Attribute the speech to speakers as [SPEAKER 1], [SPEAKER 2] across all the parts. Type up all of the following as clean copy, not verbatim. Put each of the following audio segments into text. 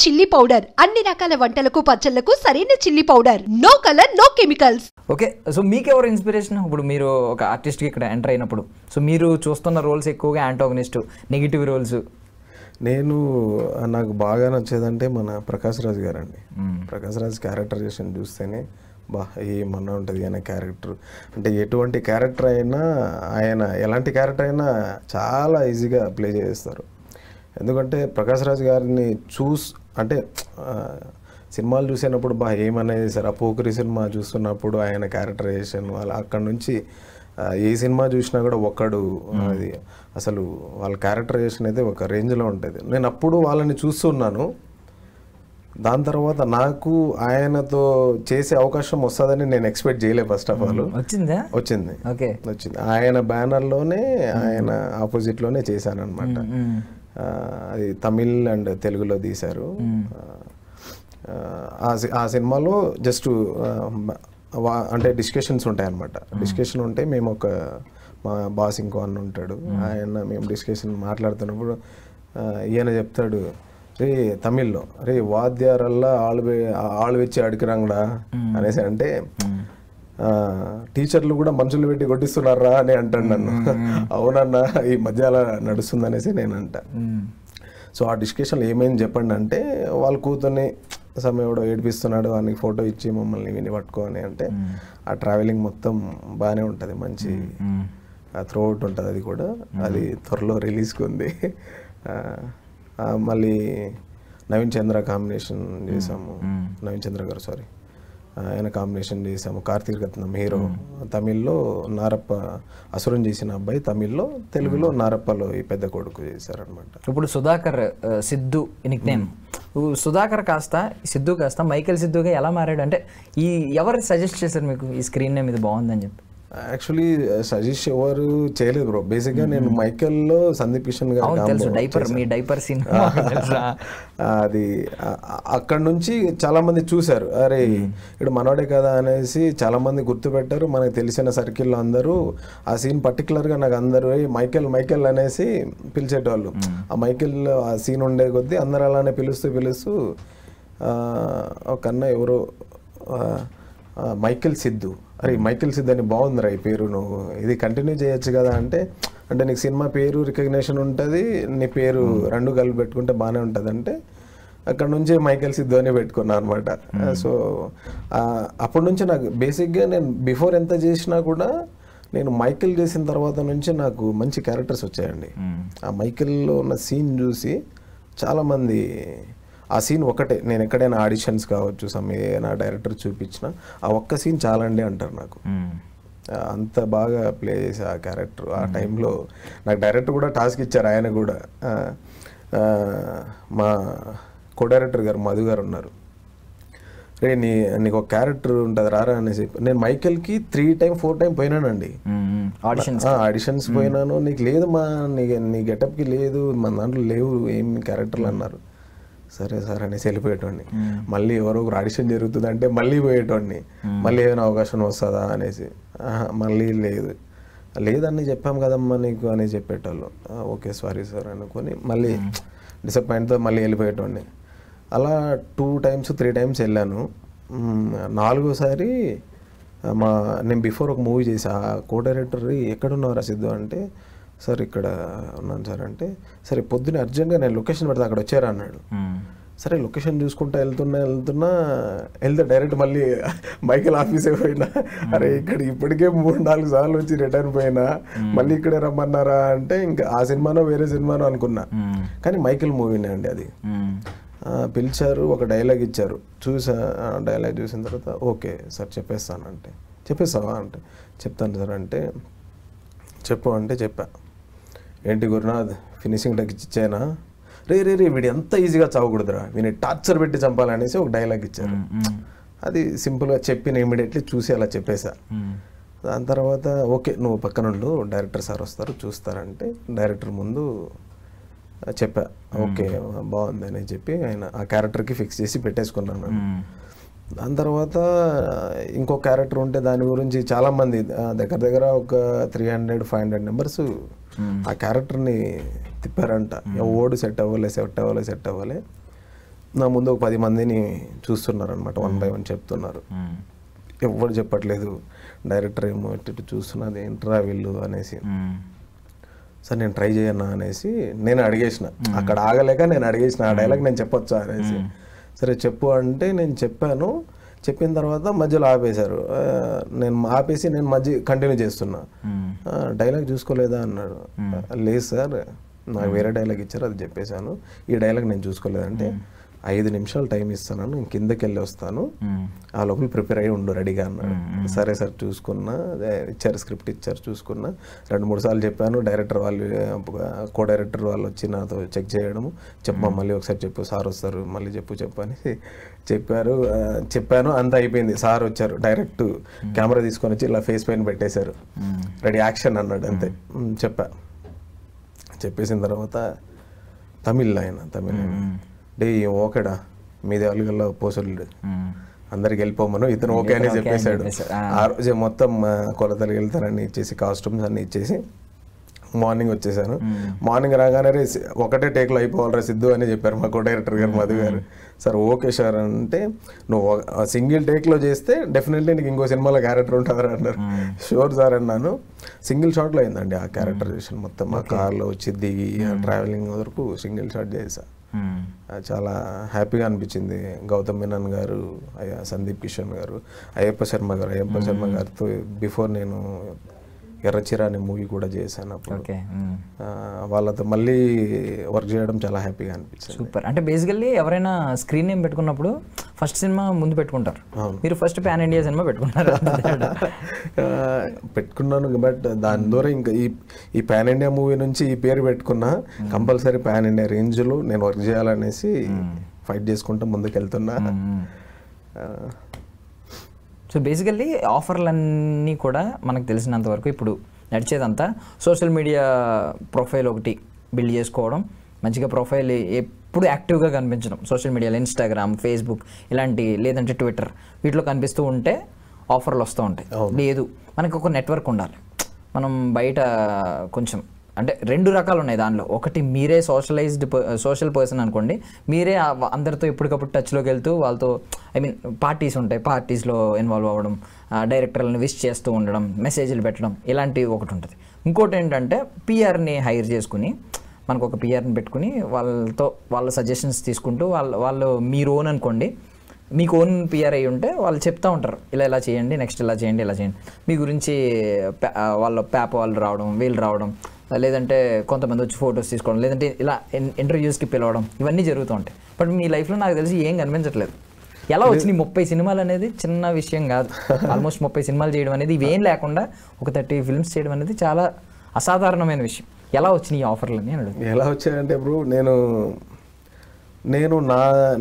[SPEAKER 1] Chilli powder అన్ని రకాల వంటలకు పచ్చళ్లకు సరైన chilli powder. No colour no chemicals.
[SPEAKER 2] Okay, so మీకు ఎవరు ఇన్స్పిరేషన్? ఇప్పుడు మీరు ఒక ఆర్టిస్ట్కి ఇక్కడ ఎంటర్ అయినప్పుడు సో మీరు చూస్తున్న రోల్స్ ఎక్కువగా యాంటాగనిస్ట్, నెగిటివ్ రోల్స్.
[SPEAKER 3] నాకు బాగా నచ్చేదంటే మన ప్రకాష్ రాజ్ గారు అండి. ప్రకాష్ రాజ్ క్యారెక్టరైజేషన్ చూస్తేనే ఏమన్నా ఉంటుంది ఆయన క్యారెక్టర్. అంటే ఎటువంటి క్యారెక్టర్ అయినా ఆయన ఎలాంటి క్యారెక్టర్ అయినా చాలా ఈజీగా ప్లే చేస్తారు. ఎందుకంటే ప్రకాష్ రాజ్ గారిని అంటే సినిమాలు చూసినప్పుడు ఏమనేది సార్, ఆ పోకరి సినిమా చూస్తున్నప్పుడు ఆయన క్యారెక్టరైజేషన్ అలా అక్కడ నుంచి ఏ సినిమా చూసినా కూడా అది అసలు వాళ్ళ క్యారెక్టరైజేషన్ అయితే ఒక రేంజ్లో ఉంటుంది. నేను అప్పుడు వాళ్ళని చూస్తున్నాను. దాని తర్వాత నాకు ఆయనతో చేసే అవకాశం వస్తుందని నేను ఎక్స్పెక్ట్ చేయలే. ఫస్ట్ ఆఫ్ ఆల్ వచ్చింది. ఆయన బ్యానర్లోనే ఆయన ఆపోజిట్లోనే చేశాను అనమాట. అది తమిళ్ అండ్ తెలుగులో తీశారు. ఆ సినిమాలో జస్ట్ అంటే డిస్కషన్స్ ఉంటాయన్నమాట. డిస్కషన్ ఉంటే మేము మా బాస్ ఇంకో అన్న ఉంటాడు, మేము డిస్కషన్ మాట్లాడుతున్నప్పుడు ఈయన చెప్తాడు, రే తమిళ్లో రే వాద్యారల్లా ఆళ్ళు వచ్చి అడిగిరాంగడా అనేసి అంటే టీచర్లు కూడా మనుషులు పెట్టి కొట్టిస్తున్నారా అని అంటాడు నన్ను. అవునన్నా ఈ మధ్య అలా నడుస్తుంది అనేసి నేను అంట. సో ఆ డిస్కషన్లో ఏమైంది చెప్పండి అంటే, వాళ్ళ కూతుర్ని సమయంలో ఏడిపిస్తున్నాడు, వానికి ఫోటో ఇచ్చి మమ్మల్ని విని పట్టుకోని అంటే ఆ ట్రావెలింగ్ మొత్తం బాగానే ఉంటుంది, మంచి త్రూఅవుట్ ఉంటుంది. అది కూడా అది త్వరలో రిలీజ్కి ఉంది. మళ్ళీ నవీన్ చంద్ర కాంబినేషన్ చేసాము, నవీన్ చంద్ర గారు సారీ ఆయన కాంబినేషన్ చేసాము. కార్తీక్ రత్నం హీరో, తమిళ్లో నారప్ప అసురం చేసిన అబ్బాయి, తమిళ్లో తెలుగులో నారప్పలో ఈ పెద్ద కొడుకు చేశారనమాట.
[SPEAKER 2] ఇప్పుడు సుధాకర్ సిద్ధు నిక్ నేమ్, సుధాకర్ కాస్త సిద్ధు కాస్త మైకేల్ సిద్ధుగా ఎలా మారాడు అంటే ఎవరు సజెస్ట్ చేశారు మీకు ఈ స్క్రీన్ నేమ్ ఇది బాగుందని చెప్పి?
[SPEAKER 3] యాక్చువల్లీ సజెస్ట్ ఎవరు చేయలేదు బ్రో. బేసిక్గా నేను మైకేల్లో సందీప్ కిషన్ గారు అది అక్కడ నుంచి చాలా మంది చూశారు, అరే ఇక్కడ మనోడే కదా అనేసి చాలా మంది గుర్తుపెట్టారు. మనకు తెలిసిన సర్కిల్లో అందరూ ఆ సీన్ పర్టికులర్గా నాకు అందరూ మైకేల్ మైకేల్ అనేసి పిలిచేటోళ్ళు. ఆ మైకేల్ ఆ సీన్ ఉండే కొద్దీ అందరూ అలానే పిలుస్తూ ఒక అన్న ఎవరో మైకేల్ సిద్ధు, అరే మైకేల్ సిద్ధు అని బాగుందిరా ఈ పేరు, నువ్వు ఇది కంటిన్యూ చేయొచ్చు కదా అంటే నీకు సినిమా పేరు రికగ్నేషన్ ఉంటుంది, నీ పేరు రెండు కలిపి పెట్టుకుంటే బాగానే ఉంటుంది అంటే అక్కడ నుంచి మైకేల్ సిద్ధు అని పెట్టుకున్నాను అనమాట. సో అప్పటి నుంచి నాకు బేసిక్గా నేను బిఫోర్ ఎంత చేసినా కూడా నేను మైకేల్ చేసిన తర్వాత నుంచి నాకు మంచి క్యారెక్టర్స్ వచ్చాయండి. ఆ మైకేల్లో ఉన్న సీన్ చూసి చాలామంది ఆ సీన్ ఒకటే, నేను ఎక్కడైనా ఆడిషన్స్ కావచ్చు ఏదైనా డైరెక్టర్ చూపించిన ఆ ఒక్క సీన్ చాలండి అంటారు నాకు. అంత బాగా ప్లే చేసే ఆ క్యారెక్టర్. ఆ టైంలో నాకు డైరెక్టర్ కూడా టాస్క్ ఇచ్చారు. ఆయన కూడా మా కో డైరెక్టర్ గారు మధు గారు ఉన్నారు, రే నీకు ఒక క్యారెక్టర్ ఉంటుంది రారా అనేసి. నేను మైకేల్కి 3-4 టైం పోయినానండి ఆడిషన్స్ పోయినాను. నీకు లేదు నీ గెటప్కి లేదు, మన దాంట్లో లేవు ఏం క్యారెక్టర్లు అన్నారు. సరే సార్ అనేసి వెళ్ళిపోయేటోడిని. మళ్ళీ ఎవరో ఒక ఆడిషన్ జరుగుతుందంటే మళ్ళీ పోయేటోడిని, మళ్ళీ ఏమైనా అవకాశం వస్తుందా అనేసి. మళ్ళీ లేదని చెప్పాం కదమ్మా నీకు అని చెప్పేటోళ్ళు. ఓకే సారీ సార్ అనుకొని మళ్ళీ డిసప్పాయింట్తో మళ్ళీ వెళ్ళిపోయేటోడిని. అలా 2-3 టైమ్స్ వెళ్ళాను. 4వసారి నేను బిఫోర్ ఒక మూవీ చేసా. కో డైరెక్టర్ ఎక్కడున్నారా సిద్ధు అంటే, సార్ ఇక్కడ ఉన్నాను సార్ అంటే, సరే పొద్దున్న అర్జెంట్గా నేను లొకేషన్ పెడతా అక్కడ వచ్చారా అన్నాడు. సరే లొకేషన్ చూసుకుంటా వెళ్తే డైరెక్ట్ మళ్ళీ మైకేల్ ఆఫీసే పోయినా. అరే ఇక్కడ ఇప్పటికే 3-4 సార్లు వచ్చి రిటర్న్ పోయినా మళ్ళీ ఇక్కడే రమ్మన్నారా అంటే ఇంకా ఆ సినిమానో వేరే సినిమానో అనుకున్నా, కానీ మైకేల్ మూవీనే అండి అది. పిలిచారు, ఒక డైలాగ్ ఇచ్చారు, చూసా. డైలాగ్ చూసిన తర్వాత ఓకే సార్ చెప్పేస్తాను అంటే, చెప్పేస్తావా అంటే చెప్తాను సార్ అంటే చెప్పు అంటే చెప్పా. ఏంటి గురునాథ్ ఫినిషింగ్ టచ్ ఇచ్చానా, రే వీడు ఎంత ఈజీగా చావకూడదురా, వీని టార్చర్ పెట్టి చంపాలనేసి ఒక డైలాగ్ ఇచ్చారు. అది సింపుల్గా చెప్పిన ఇమీడియట్లీ చూసి అలా చెప్పేశా. దాని తర్వాత ఓకే నువ్వు పక్కనుండు డైరెక్టర్ సార్ వస్తారు చూస్తారంటే డైరెక్టర్ ముందు చెప్పా, ఓకే బాగుంది అని చెప్పి ఆయన ఆ క్యారెక్టర్కి ఫిక్స్ చేసి పెట్టేసుకున్నాను. దాని తర్వాత ఇంకో క్యారెక్టర్ ఉంటే దాని గురించి చాలామంది దగ్గర ఒక 300-500 మెంబర్స్ ఆ క్యారెక్టర్ని తిప్పారంట. ఓడు సెట్ అవ్వాలి. నా ముందు ఒక 10 మందిని చూస్తున్నారు అనమాట, 1 by 1 చెప్తున్నారు. ఎవరు చెప్పట్లేదు, డైరెక్టర్ ఏమో ఇటు చూస్తున్నది ఏంట్రా వీళ్ళు అనేసి. సార్ నేను ట్రై చేయన్నా అనేసి నేను అడిగేసిన, అక్కడ ఆగలేక నేను అడిగేసిన ఆ డైలాగ్ నేను చెప్పొచ్చా అనేసి. సరే చెప్పు అంటే నేను చెప్పాను. చెప్పిన తర్వాత మధ్యలో ఆపేశారు. నేను ఆపేసి నేను కంటిన్యూ చేస్తున్నా. డైలాగ్ చూసుకోలేదా అన్నాడు. లేదు సార్, నాకు వేరే డైలాగ్ ఇచ్చారు, అది చెప్పేశాను, ఈ డైలాగ్ నేను చూసుకోలేదంటే 5 నిమిషాలు టైం ఇస్తాను, నేను కిందకి వెళ్ళి వస్తాను, ఆ లోపల ప్రిపేర్ అయ్యి ఉండు రెడీగా అన్నాడు. సరే సార్ చూసుకున్నా, ఇచ్చారు స్క్రిప్ట్ ఇచ్చారు, చూసుకున్నా. 2-3 సార్లు చెప్పాను. డైరెక్టర్ వాళ్ళు, కో డైరెక్టర్ వాళ్ళు వచ్చి నాతో చెక్ చేయడము, చెప్పమా మళ్ళీ ఒకసారి చెప్పు, సార్ వస్తారు మళ్ళీ చెప్పు అని చెప్పాను. అంతా అయిపోయింది. సార్ వచ్చారు, డైరెక్ట్ కెమెరా తీసుకొని వచ్చి ఇలా ఫేస్ పైన పెట్టేశారు, రెడీ యాక్షన్ అన్నాడు. అంతే చెప్పేసిన తర్వాత తమిళ్ ఆయన డే ఓకేడా మీది అలుగల్లా పోసలు అందరికి వెళ్ళిపోమను, ఇతను ఓకే అని చెప్పేశాడు. ఆ రోజే మొత్తం కొలతలు వెళ్తారని ఇచ్చేసి, కాస్ట్యూమ్స్ అన్ని ఇచ్చేసి మార్నింగ్ వచ్చేసాను. మార్నింగ్ రాగానే ఒకటే టేక్లో అయిపోవాలరా సిద్ధు అని చెప్పారు మా కో డైరెక్టర్ గారు, మధు గారు. సార్ ఓకే సార్ అంటే, నువ్వు సింగిల్ టేక్లో చేస్తే డెఫినెట్లీ నీకు ఇంకో సినిమాలో క్యారెక్టర్ ఉంటుందిరా అన్నారు. షూర్ సార్ అన్నాను. సింగిల్ షాట్లో అయిందండి ఆ క్యారెక్టరైజేషన్ మొత్తం. ఆ కార్లో వచ్చి దిగి ట్రావెలింగ్ వరకు సింగిల్ షాట్ చేసా. చాలా హ్యాపీగా అనిపించింది. గౌతమ్ మీనన్ గారు, సందీప్ కిషన్ గారు, అయ్యప్ప శర్మ గారితో బిఫోర్ నేను ఎర్రచిరా అనే మూవీ కూడా చేశాను. అప్పుడు వాళ్ళతో మళ్ళీ వర్క్ చేయడం చాలా హ్యాపీగా అనిపించింది.
[SPEAKER 2] సూపర్. అంటే బేసికల్లీ ఎవరైనా స్క్రీన్ నేమ్ పెట్టుకున్నప్పుడు ఫస్ట్ సినిమా ముందు పెట్టుకుంటారు, మీరు ఫస్ట్ పాన్ ఇండియా సినిమా పెట్టుకున్నారు.
[SPEAKER 3] పెట్టుకున్నాను, బట్ దాని ద్వారా ఇంకా ఈ పాన్ ఇండియా మూవీ నుంచి ఈ పేరు పెట్టుకున్నా కంపల్సరీ పాన్ ఇండియా రేంజ్లో నేను వర్క్ చేయాలనేసి ఫైట్ చేసుకుంటూ ముందుకు వెళ్తున్నా.
[SPEAKER 2] సో బేసికల్లీ ఆఫర్లన్నీ కూడా మనకు తెలిసినంత వరకు ఇప్పుడు నడిచేదంతా సోషల్ మీడియా ప్రొఫైల్ ఒకటి బిల్డ్ చేసుకోవడం, మంచిగా ప్రొఫైల్ ఎప్పుడు యాక్టివ్గా కనిపించడం సోషల్ మీడియాలో, ఇన్స్టాగ్రామ్, ఫేస్బుక్ ఇలాంటి, లేదంటే ట్విట్టర్, వీటిలో కనిపిస్తూ ఉంటే ఆఫర్లు వస్తూ ఉంటాయి. లేదు మనకు ఒక నెట్వర్క్ ఉండాలి. మనం బయట కొంచెం అంటే 2 రకాలు ఉన్నాయి దానిలో. ఒకటి మీరే సోషల్ పర్సన్ అనుకోండి, మీరే అందరితో ఎప్పటికప్పుడు టచ్లోకి వెళ్తూ వాళ్ళతో, పార్టీస్ ఉంటాయి, పార్టీస్లో ఇన్వాల్వ్ అవ్వడం, డైరెక్టర్లను విష్ చేస్తూ ఉండడం, మెసేజ్లు పెట్టడం, ఇలాంటివి ఒకటి ఉంటుంది. ఇంకోటి ఏంటంటే పిఆర్ని హైర్ చేసుకుని, మనకు ఒక పిఆర్ని పెట్టుకుని వాళ్ళ సజెషన్స్ తీసుకుంటూ వాళ్ళు మీరు ఓన్ అనుకోండి, మీకు ఓన్ పిఆర్ అయ్యి ఉంటే వాళ్ళు చెప్తూ ఉంటారు, ఇలా చేయండి, నెక్స్ట్ ఇలా చేయండి, మీ గురించి వాళ్ళ ప్యాప్ వాళ్ళు రావడం, వీళ్ళు రావడం, లేదంటే కొంతమంది వచ్చి ఫొటోస్ తీసుకోవడం, లేదంటే ఇలా ఇంటర్వ్యూస్కి పిలవడం, ఇవన్నీ జరుగుతూ ఉంటాయి. బట్ మీ లైఫ్లో నాకు తెలిసి ఏం కనిపించట్లేదు. ఎలా వచ్చినాయి 30 సినిమాలు అనేది చిన్న విషయం కాదు. ఆల్మోస్ట్ 30 సినిమాలు చేయడం అనేది, ఇవేం లేకుండా ఒక 30 ఫిల్మ్స్ చేయడం అనేది చాలా అసాధారణమైన విషయం. ఎలా వచ్చినాయి ఈ ఆఫర్లన్నీ అని అడుగు.
[SPEAKER 3] ఎలా వచ్చాయంటే బ్రో,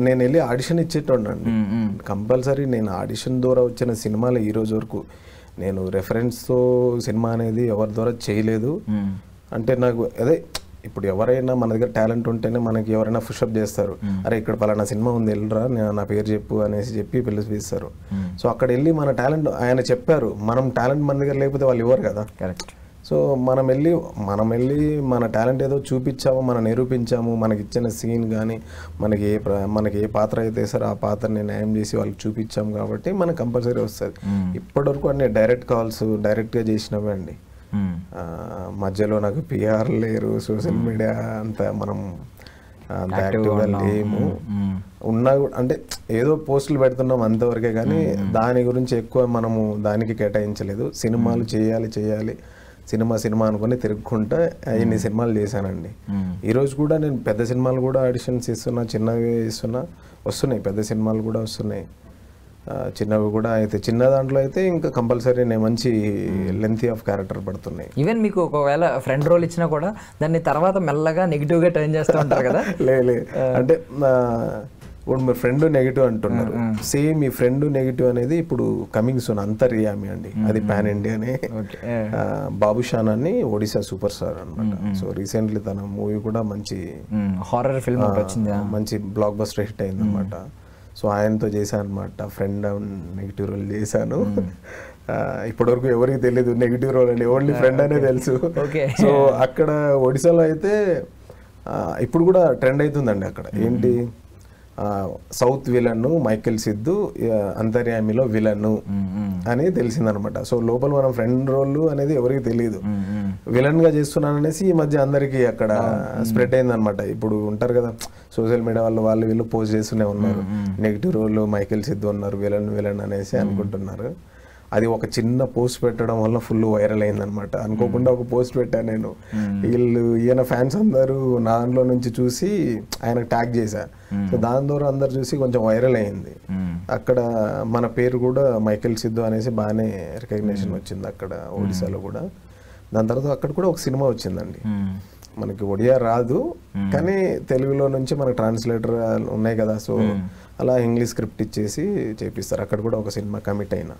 [SPEAKER 3] నేను వెళ్ళి ఆడిషన్ ఇచ్చేటోండి. కంపల్సరీ నేను ఆడిషన్ ద్వారా వచ్చిన సినిమాలు ఈ రోజు వరకు నేను రెఫరెన్స్తో సినిమా అనేది ఎవరి ద్వారా చేయలేదు. అంటే నాకు అదే, ఇప్పుడు ఎవరైనా మన దగ్గర టాలెంట్ ఉంటేనే మనకి ఎవరైనా పుషప్ చేస్తారు. అరే ఇక్కడ పలానా సినిమా ఉంది, వెళ్ళరా, నా పేరు చెప్పు అనేసి చెప్పి పిలుస్తారు. సో అక్కడ వెళ్ళి మన టాలెంట్ ఆయన చెప్పారు, మనం టాలెంట్ మన దగ్గర లేకపోతే వాళ్ళు ఇవ్వరు కదా.
[SPEAKER 2] కరెక్ట్.
[SPEAKER 3] సో మనం వెళ్ళి మన టాలెంట్ ఏదో చూపించాము, మనం నిరూపించాము, మనకి ఇచ్చిన సీన్ కానీ మనకి ఏ పాత్ర అయితే సార్ ఆ పాత్రని న్యాయం చేసి వాళ్ళకి చూపించాము కాబట్టి మనకు కంపల్సరీ వస్తుంది. ఇప్పటివరకు అన్ని డైరెక్ట్ కాల్స్ డైరెక్ట్గా చేసినవే అండి. మధ్యలో నాకు పిఆర్ లేరు, సోషల్ మీడియా అంతా మనం అంత యాక్టివ్గా లేము. ఉన్నా అంటే ఏదో పోస్టులు పెడుతున్నాం అంతవరకే, కానీ దాని గురించి ఎక్కువ మనము దానికి కేటాయించలేదు. సినిమాలు చేయాలి సినిమా అనుకుని తిరుగుకుంటా ఇన్ని సినిమాలు చేశానండి. ఈరోజు కూడా నేను పెద్ద సినిమాలు కూడా ఆడిషన్స్ ఇస్తున్నా, చిన్నవి ఇస్తున్నా, వస్తున్నాయి, పెద్ద సినిమాలు కూడా వస్తున్నాయి, చిన్నవి కూడా. అయితే చిన్న దాంట్లో అయితే ఇంకా కంపల్సరీ నేను మంచి లెంతీ ఆఫ్ క్యారెక్టర్ పడుతున్నాయి.
[SPEAKER 2] ఈవెన్ మీకు ఒకవేళ ఫ్రెండ్ రోల్ ఇచ్చినా కూడా దాన్ని తర్వాత మెల్లగా నెగిటివ్గా టర్న్ చేస్తూ ఉంటారు కదా.
[SPEAKER 3] లే అంటే ఇప్పుడు మీ ఫ్రెండ్ నెగిటివ్ అంటున్నారు, సేమ్ ఈ ఫ్రెండ్ నెగిటివ్ అనేది ఇప్పుడు కమింగ్ సూన్ అంతర్యామి అండి, అది పాన్ ఇండియానే. బాబుషాన్ అని ఒడిశా సూపర్ స్టార్ అనమాట. సో రీసెంట్లీ తన మూవీ కూడా మంచి
[SPEAKER 2] హారర్ ఫిల్మ్ వచ్చింది,
[SPEAKER 3] మంచి బ్లాక్ బస్టర్ హిట్ అయింది అనమాట. సో ఆయనతో చేశాను అనమాట, ఫ్రెండ్ నెగిటివ్ రోల్ చేశాను. ఇప్పటివరకు ఎవరికి తెలియదు నెగిటివ్ రోల్ అండి, ఓన్లీ ఫ్రెండ్ అనే తెలుసు. సో అక్కడ ఒడిశాలో అయితే ఇప్పుడు కూడా ట్రెండ్ అవుతుందండి. అక్కడ ఏంటి, సౌత్ విలన్ మైకేల్ సిద్ధు, అంతర్యామిలో విలన్ అని తెలిసిందనమాట. సో లోపల మనం ఫ్రెండ్ రోల్ అనేది ఎవరికి తెలియదు, విలన్ గా చేస్తున్నాను అనేసి ఈ మధ్య అందరికి అక్కడ స్ప్రెడ్ అయిందనమాట. ఇప్పుడు ఉంటారు కదా సోషల్ మీడియా వాళ్ళు వీళ్ళు పోస్ట్ చేస్తూనే ఉన్నారు, నెగిటివ్ రోల్ మైకేల్ సిద్ధు ఉన్నారు, విలన్ అనేసి అనుకుంటున్నారు. అది ఒక చిన్న పోస్ట్ పెట్టడం వల్ల ఫుల్ వైరల్ అయిందనమాట. అనుకోకుండా ఒక పోస్ట్ పెట్టాను నేను, ఈయన ఫ్యాన్స్ అందరూ దాంట్లో నుంచి చూసి ఆయనకు ట్యాగ్ చేశా. సో దాని ద్వారా అందరు చూసి కొంచెం వైరల్ అయింది. అక్కడ మన పేరు కూడా మైకేల్ సిద్ధు అనేసి బాగానే రికగ్నేషన్ వచ్చింది అక్కడ ఒడిశాలో కూడా. దాని తర్వాత అక్కడ కూడా ఒక సినిమా వచ్చిందండి. మనకి ఒడియా రాదు కానీ తెలుగులో నుంచి మనకు ట్రాన్స్లేటర్ ఉన్నాయి కదా, సో అలా ఇంగ్లీష్ స్క్రిప్ట్ ఇచ్చేసి చేపిస్తారు. అక్కడ కూడా ఒక సినిమా కమిట్ అయినా.